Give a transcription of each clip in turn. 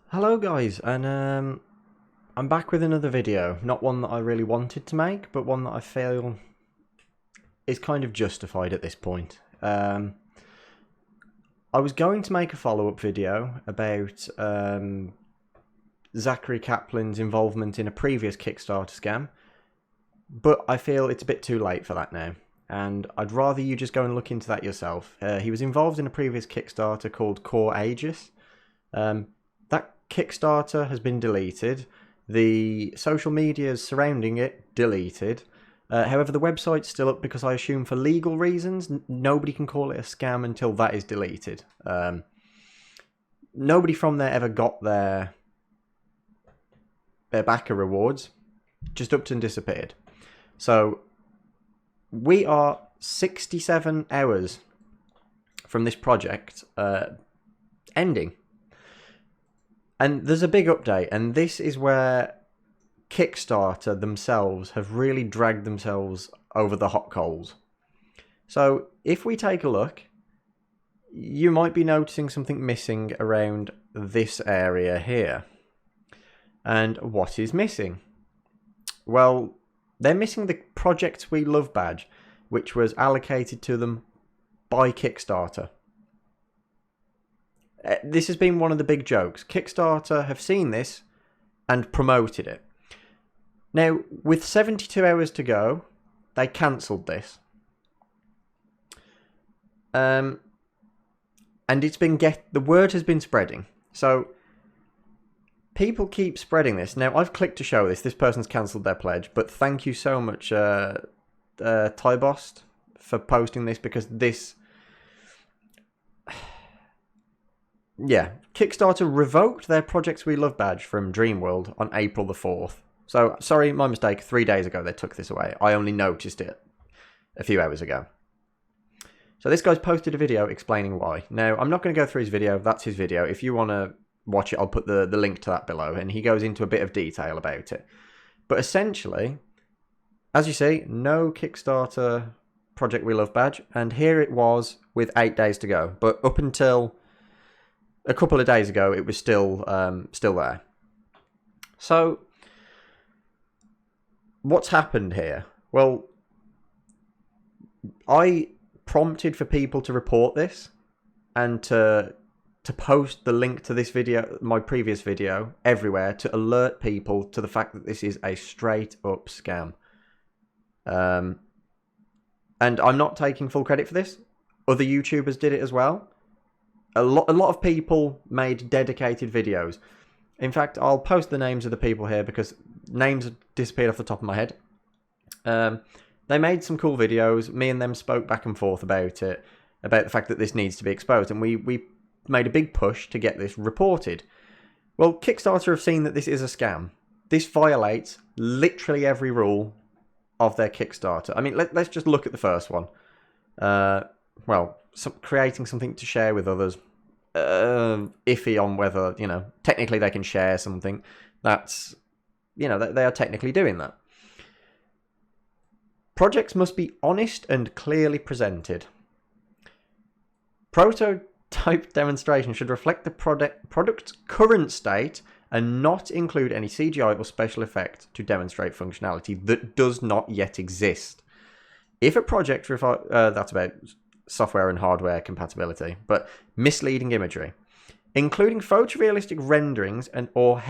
Hello guys, and I'm back with another video. Not one that I really wanted to make, but one that I feel is kind of justified at this point. I was going to make a follow-up video about Zachary Kaplan's involvement in a previous Kickstarter scam, but I feel it's a bit too late for that now, and I'd rather you just go and look into that yourself. He was involved in a previous Kickstarter called Core Aegis. That Kickstarter has been deleted. The social medias surrounding it deleted. However, the website's still up because I assume for legal reasons, nobody can call it a scam until that is deleted. Nobody from there ever got their backer rewards. Just upped and disappeared. So we are 67 hours from this project ending. And there's a big update, and this is where Kickstarter themselves have really dragged themselves over the hot coals. So if we take a look, you might be noticing something missing around this area here. And what is missing? Well, they're missing the Projects We Love badge, which was allocated to them by Kickstarter. This has been one of the big jokes. Kickstarter have seen this and promoted it. Now, with 72 hours to go, they cancelled this. And it's been the word has been spreading. So people keep spreading this. Now, I've clicked to show this. This person's cancelled their pledge, but thank you so much, Tybost, for posting this, because this... Yeah, Kickstarter revoked their Projects We Love badge from Dreamworld on April the 4th. So, sorry, my mistake. 3 days ago they took this away. I only noticed it a few hours ago. So this guy's posted a video explaining why. Now, I'm not going to go through his video. That's his video. If you want to watch it, I'll put the link to that below. And he goes into a bit of detail about it. But essentially, as you see, no Kickstarter Project We Love badge. And here it was with 8 days to go. But up until a couple of days ago, it was still there. So, what's happened here? Well, I prompted for people to report this and to post the link to this video, my previous video, everywhere to alert people to the fact that this is a straight up scam. And I'm not taking full credit for this. Other YouTubers did it as well. A lot of people made dedicated videos. In fact, I'll post the names of the people here because names have disappeared off the top of my head. They made some cool videos. Me and them spoke back and forth about it, about the fact that this needs to be exposed. And we made a big push to get this reported. Well, Kickstarter have seen that this is a scam. This violates literally every rule of their Kickstarter. I mean, let's just look at the first one. Creating something to share with others. Iffy on whether, technically they can share something. That's, they are technically doing that. Projects must be honest and clearly presented. Prototype demonstration should reflect the product's current state and not include any CGI or special effect to demonstrate functionality that does not yet exist. If a project that's about software and hardware compatibility, but misleading imagery, including photorealistic renderings or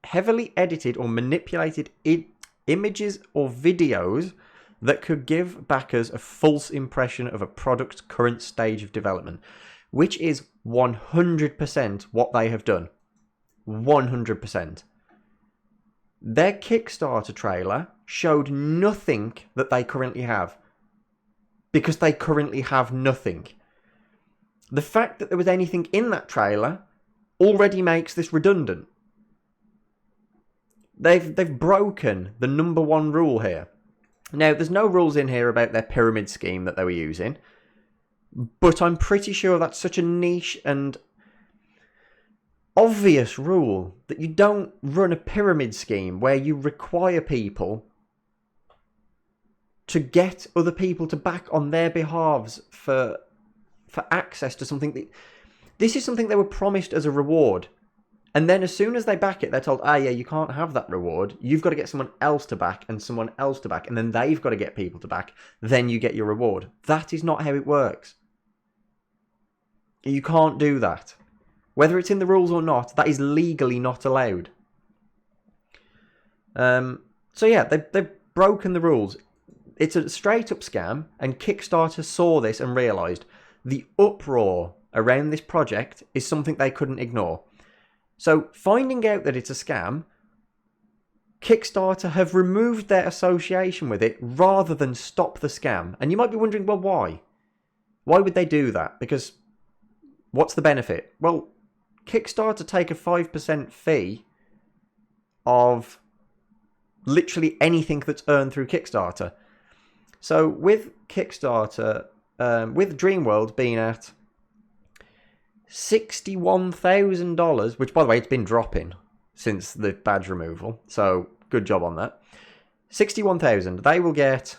heavily edited or manipulated images or videos that could give backers a false impression of a product's current stage of development, which is 100% what they have done. 100%. Their Kickstarter trailer showed nothing that they currently have, because they currently have nothing. The fact that there was anything in that trailer already makes this redundant. They've broken the number one rule here. Now, there's no rules in here about their pyramid scheme that they were using, but I'm pretty sure that's such a niche and obvious rule that you don't run a pyramid scheme where you require people to get other people to back on their behalves for access to something that... This is something they were promised as a reward. And then as soon as they back it, they're told, yeah, you can't have that reward. You've got to get someone else to back and someone else to back. And then they've got to get people to back. Then you get your reward. That is not how it works. You can't do that. Whether it's in the rules or not, that is legally not allowed. So yeah, they've broken the rules. It's a straight up scam, and Kickstarter saw this and realised the uproar around this project is something they couldn't ignore. So finding out that it's a scam, Kickstarter have removed their association with it rather than stop the scam. And you might be wondering, well, why? Why would they do that? Because what's the benefit? Well, Kickstarter take a 5% fee of literally anything that's earned through Kickstarter. So with Kickstarter, with Dreamworld being at $61,000, which by the way, it's been dropping since the badge removal. So good job on that. 61,000. They will get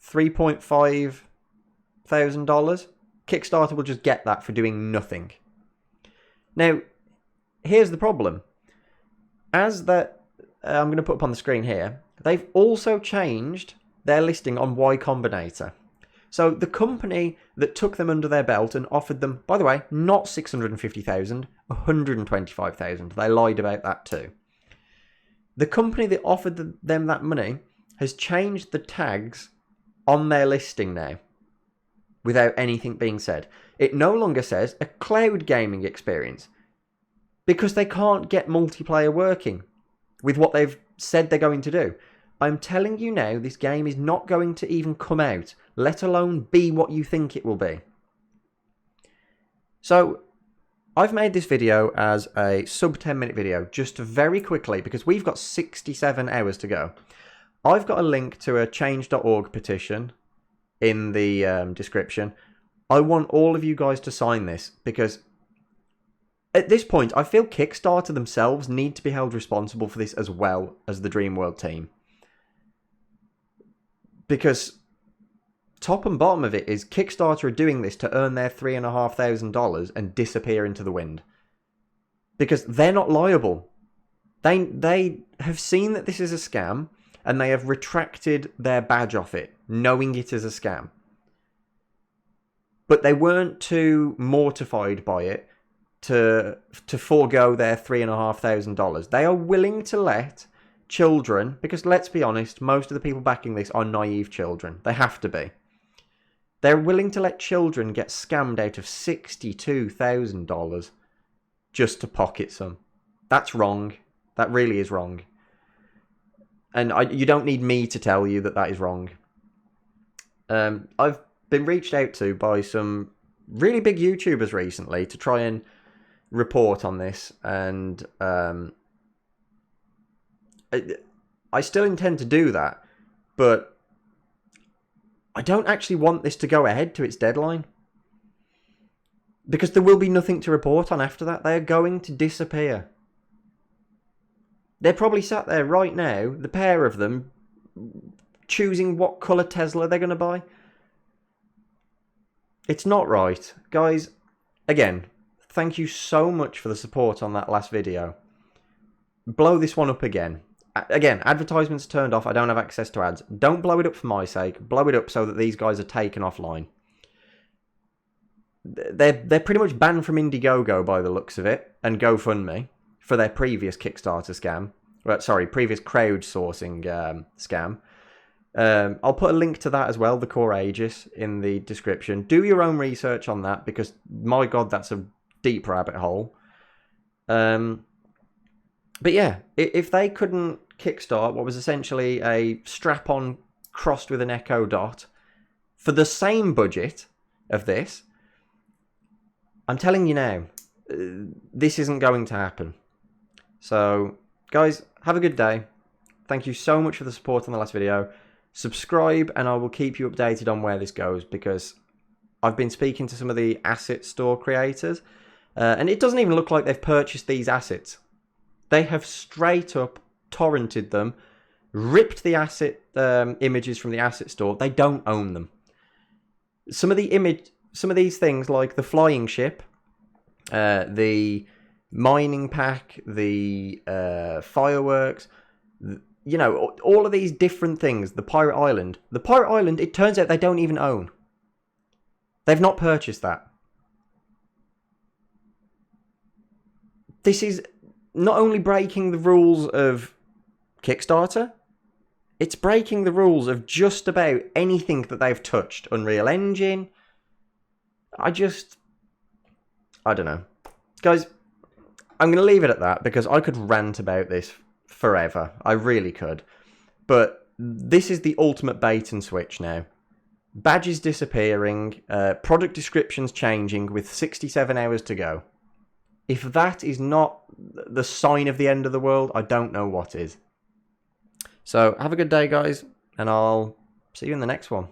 $3,500. Kickstarter will just get that for doing nothing. Now, here's the problem. As that, I'm going to put up on the screen here, they've also changed their listing on Y Combinator. So the company that took them under their belt and offered them, by the way, not 650,000, 125,000. They lied about that too. The company that offered them that money has changed the tags on their listing now without anything being said. It no longer says a cloud gaming experience because they can't get multiplayer working with what they've said they're going to do. I'm telling you now, this game is not going to even come out, let alone be what you think it will be. So, I've made this video as a sub 10 minute video, just very quickly, because we've got 67 hours to go. I've got a link to a change.org petition in the description. I want all of you guys to sign this, because at this point, I feel Kickstarter themselves need to be held responsible for this as well as the Dreamworld team. Because top and bottom of it is Kickstarter are doing this to earn their $3,500 and disappear into the wind. Because they're not liable. They have seen that this is a scam and they have retracted their badge off it, knowing it is a scam. But they weren't too mortified by it to forego their $3,500. They are willing to let children, because let's be honest, most of the people backing this are naive children. They have to be. They're willing to let children get scammed out of $62,000 just to pocket some. That's wrong. That really is wrong. And you don't need me to tell you that that is wrong. I've been reached out to by some really big YouTubers recently to try and report on this, and I still intend to do that, but I don't actually want this to go ahead to its deadline. Because there will be nothing to report on after that. They are going to disappear. They're probably sat there right now, the pair of them, choosing what colour Tesla they're going to buy. It's not right. Guys, again, thank you so much for the support on that last video. Blow this one up again. Again, advertisements turned off. I don't have access to ads. Don't blow it up for my sake. Blow it up so that these guys are taken offline. They're pretty much banned from Indiegogo by the looks of it, and GoFundMe for their previous Kickstarter scam. Well, sorry, previous crowdsourcing scam. I'll put a link to that as well, the Core Aegis, in the description. Do your own research on that, because my God, that's a deep rabbit hole. But yeah, if they couldn't kickstart what was essentially a strap-on crossed with an Echo Dot for the same budget of this, I'm telling you now, this isn't going to happen. So, guys, have a good day. Thank you so much for the support on the last video. Subscribe, and I will keep you updated on where this goes, because I've been speaking to some of the asset store creators, and it doesn't even look like they've purchased these assets. They have straight up torrented them, ripped the asset images from the asset store. They don't own them. Some of these things, like the flying ship, the mining pack, the fireworks, you know, all of these different things. The Pirate Island. The Pirate Island, it turns out they don't even own. They've not purchased that. This is not only breaking the rules of Kickstarter, it's breaking the rules of just about anything that they've touched. Unreal Engine. I don't know. Guys, I'm going to leave it at that because I could rant about this forever. I really could. But this is the ultimate bait and switch now. Badges disappearing, product descriptions changing with 67 hours to go. If that is not the sign of the end of the world, I don't know what is. So have a good day, guys, and I'll see you in the next one.